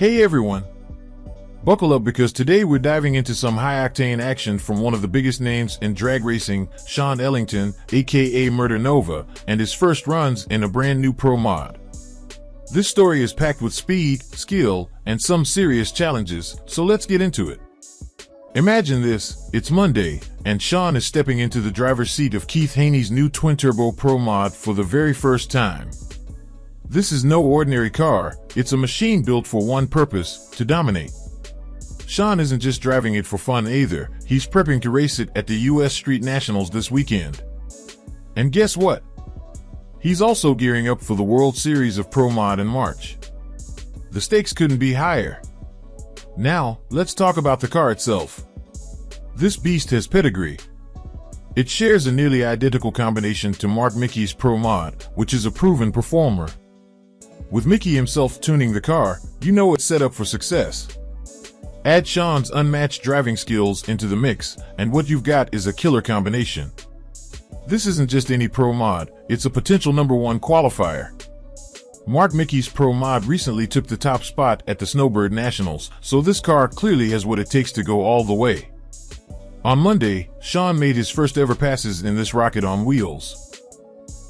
Hey everyone! Buckle up because today we're diving into some high-octane action from one of the biggest names in drag racing, Shawn Ellington, aka Murder Nova, and his first runs in a brand new pro mod. This story is packed with speed, skill, and some serious challenges, so let's get into it. Imagine this, it's Monday, and Shawn is stepping into the driver's seat of Keith Haney's new twin-turbo pro mod for the very first time. This is no ordinary car, it's a machine built for one purpose, to dominate. Shawn isn't just driving it for fun either, he's prepping to race it at the US Street Nationals this weekend. And guess what? He's also gearing up for the World Series of Pro Mod in March. The stakes couldn't be higher. Now, let's talk about the car itself. This beast has pedigree. It shares a nearly identical combination to Mark Mickey's Pro Mod, which is a proven performer. With Mickey himself tuning the car, you know it's set up for success. Add Shawn's unmatched driving skills into the mix, and what you've got is a killer combination. This isn't just any pro mod, it's a potential #1 qualifier. Mark Mickey's pro mod recently took the top spot at the Snowbird Nationals, so this car clearly has what it takes to go all the way. On Monday, Shawn made his first ever passes in this rocket on wheels.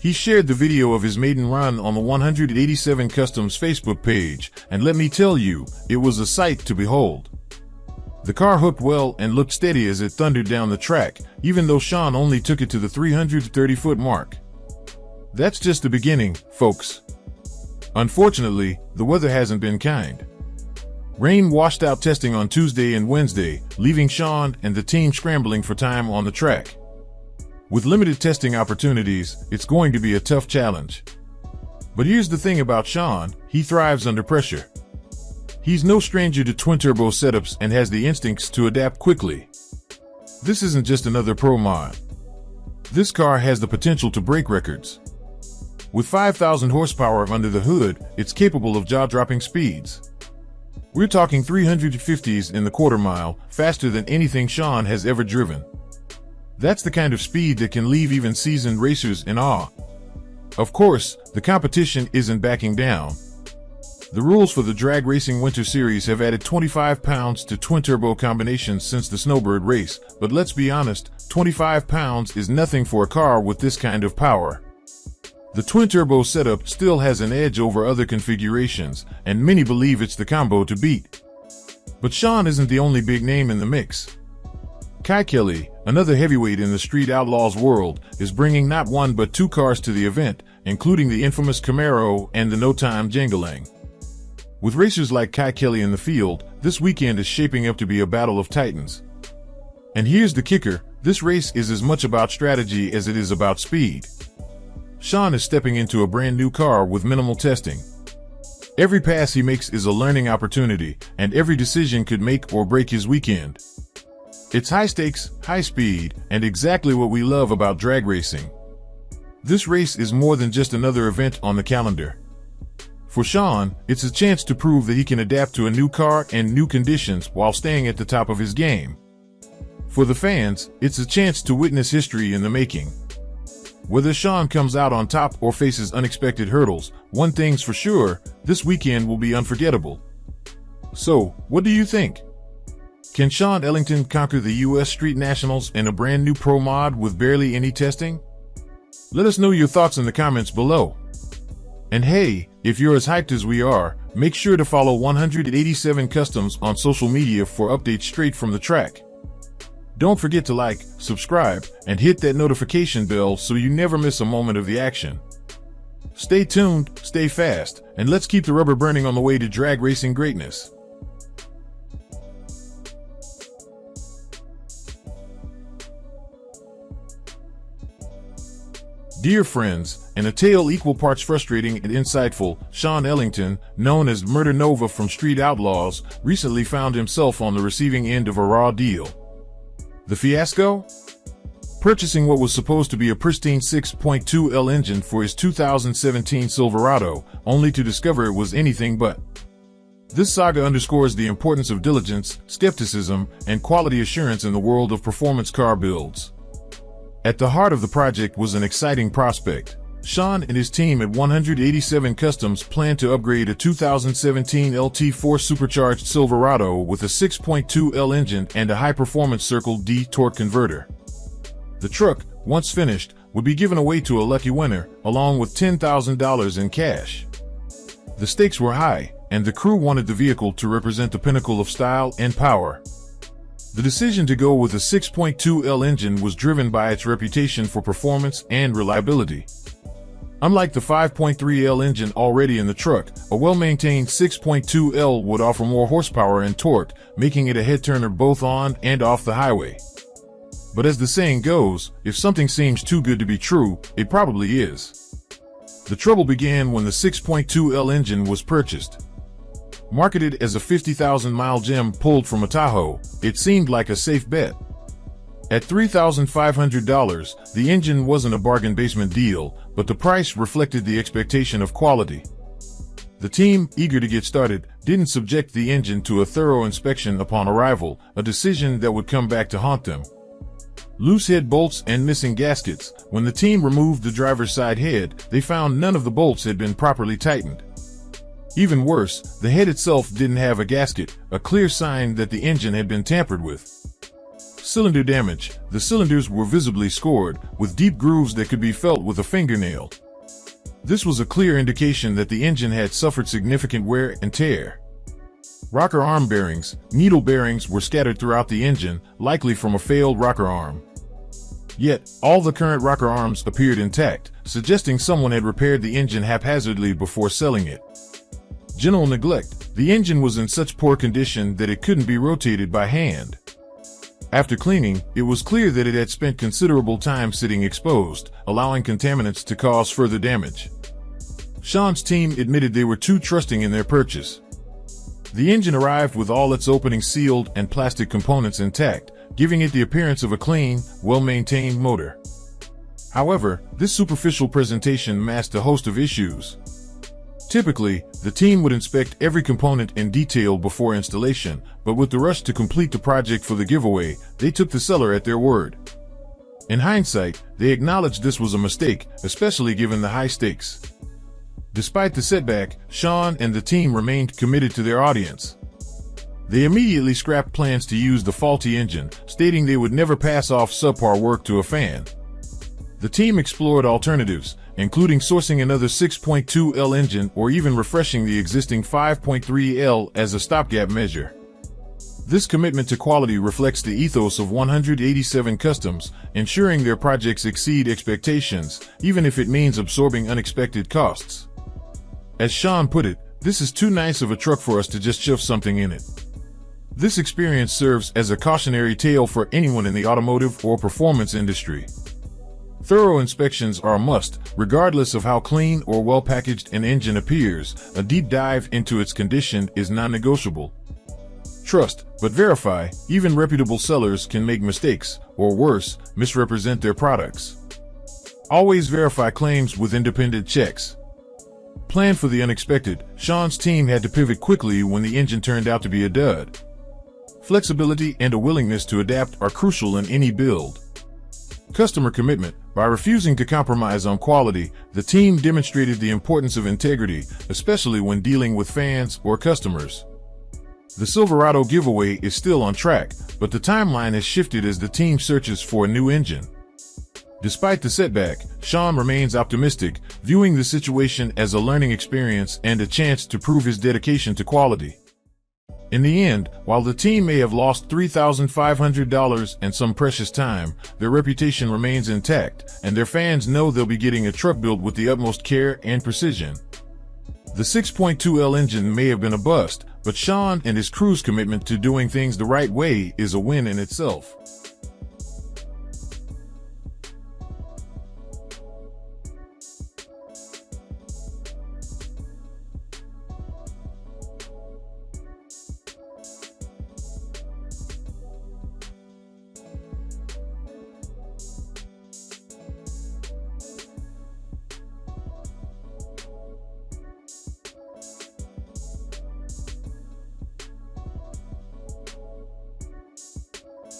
He shared the video of his maiden run on the 187 Customs Facebook page, and let me tell you, it was a sight to behold. The car hooked well and looked steady as it thundered down the track, even though Shawn only took it to the 330-foot mark. That's just the beginning, folks. Unfortunately, the weather hasn't been kind. Rain washed out testing on Tuesday and Wednesday, leaving Shawn and the team scrambling for time on the track. With limited testing opportunities, it's going to be a tough challenge. But here's the thing about Shawn, he thrives under pressure. He's no stranger to twin-turbo setups and has the instincts to adapt quickly. This isn't just another pro mod. This car has the potential to break records. With 5,000 horsepower under the hood, it's capable of jaw-dropping speeds. We're talking 350s in the quarter mile, faster than anything Shawn has ever driven. That's the kind of speed that can leave even seasoned racers in awe. Of course, the competition isn't backing down. The rules for the Drag Racing Winter Series have added 25 pounds to twin-turbo combinations since the Snowbird race, but let's be honest, 25 pounds is nothing for a car with this kind of power. The twin-turbo setup still has an edge over other configurations, and many believe it's the combo to beat. But Shawn isn't the only big name in the mix. Kelley, another heavyweight in the Street Outlaws world, is bringing not one but two cars to the event, including the infamous Camaro and the No Time Jangalang. With racers like Kelley in the field, this weekend is shaping up to be a battle of titans. And here's the kicker, this race is as much about strategy as it is about speed. Shawn is stepping into a brand new car with minimal testing. Every pass he makes is a learning opportunity, and every decision could make or break his weekend. It's high stakes, high speed, and exactly what we love about drag racing. This race is more than just another event on the calendar. For Shawn, it's a chance to prove that he can adapt to a new car and new conditions while staying at the top of his game. For the fans, it's a chance to witness history in the making. Whether Shawn comes out on top or faces unexpected hurdles, one thing's for sure, this weekend will be unforgettable. So, what do you think? Can Shawn Ellington conquer the US Street Nationals in a brand new pro mod with barely any testing? Let us know your thoughts in the comments below. And hey, if you're as hyped as we are, make sure to follow 187 Customs on social media for updates straight from the track. Don't forget to like, subscribe, and hit that notification bell so you never miss a moment of the action. Stay tuned, stay fast, and let's keep the rubber burning on the way to drag racing greatness. Dear friends, in a tale equal parts frustrating and insightful, Shawn Ellington, known as Murder Nova from Street Outlaws, recently found himself on the receiving end of a raw deal. The fiasco? Purchasing what was supposed to be a pristine 6.2L engine for his 2017 Silverado, only to discover it was anything but. This saga underscores the importance of diligence, skepticism, and quality assurance in the world of performance car builds. At the heart of the project was an exciting prospect, Shawn and his team at 187 Customs plan to upgrade a 2017 LT4 supercharged Silverado with a 6.2L engine and a high-performance Circle D torque converter. The truck, once finished, would be given away to a lucky winner, along with $10,000 in cash. The stakes were high, and the crew wanted the vehicle to represent the pinnacle of style and power. The decision to go with a 6.2L engine was driven by its reputation for performance and reliability. Unlike the 5.3L engine already in the truck, a well-maintained 6.2L would offer more horsepower and torque, making it a head-turner both on and off the highway. But as the saying goes, if something seems too good to be true, it probably is. The trouble began when the 6.2L engine was purchased. Marketed as a 50,000-mile gem pulled from a Tahoe, it seemed like a safe bet. At $3,500, the engine wasn't a bargain basement deal, but the price reflected the expectation of quality. The team, eager to get started, didn't subject the engine to a thorough inspection upon arrival, a decision that would come back to haunt them. Loose head bolts and missing gaskets. When the team removed the driver's side head, they found none of the bolts had been properly tightened. Even worse, the head itself didn't have a gasket, a clear sign that the engine had been tampered with. Cylinder damage. The cylinders were visibly scored, with deep grooves that could be felt with a fingernail. This was a clear indication that the engine had suffered significant wear and tear. Rocker arm bearings. Needle bearings were scattered throughout the engine, likely from a failed rocker arm. Yet, all the current rocker arms appeared intact, suggesting someone had repaired the engine haphazardly before selling it. General neglect. The engine was in such poor condition that it couldn't be rotated by hand. After cleaning, it was clear that it had spent considerable time sitting exposed, allowing contaminants to cause further damage. Shawn's team admitted they were too trusting in their purchase. The engine arrived with all its openings sealed and plastic components intact, giving it the appearance of a clean, well-maintained motor. However, this superficial presentation masked a host of issues. Typically, the team would inspect every component in detail before installation, but with the rush to complete the project for the giveaway, they took the seller at their word. In hindsight, they acknowledged this was a mistake, especially given the high stakes. Despite the setback, Shawn and the team remained committed to their audience. They immediately scrapped plans to use the faulty engine, stating they would never pass off subpar work to a fan. The team explored alternatives, including sourcing another 6.2L engine or even refreshing the existing 5.3L as a stopgap measure. This commitment to quality reflects the ethos of 187 Customs, ensuring their projects exceed expectations, even if it means absorbing unexpected costs. As Shawn put it, "This is too nice of a truck for us to just shove something in it." This experience serves as a cautionary tale for anyone in the automotive or performance industry. Thorough inspections are a must, regardless of how clean or well-packaged an engine appears. A deep dive into its condition is non-negotiable. Trust, but verify. Even reputable sellers can make mistakes, or worse, misrepresent their products. Always verify claims with independent checks. Plan for the unexpected. Shawn's team had to pivot quickly when the engine turned out to be a dud. Flexibility and a willingness to adapt are crucial in any build. Customer commitment. By refusing to compromise on quality, the team demonstrated the importance of integrity, especially when dealing with fans or customers. The Silverado giveaway is still on track, but the timeline has shifted as the team searches for a new engine. Despite the setback, Shawn remains optimistic, viewing the situation as a learning experience and a chance to prove his dedication to quality. In the end, while the team may have lost $3,500 and some precious time, their reputation remains intact, and their fans know they'll be getting a truck built with the utmost care and precision. The 6.2L engine may have been a bust, but Shawn and his crew's commitment to doing things the right way is a win in itself.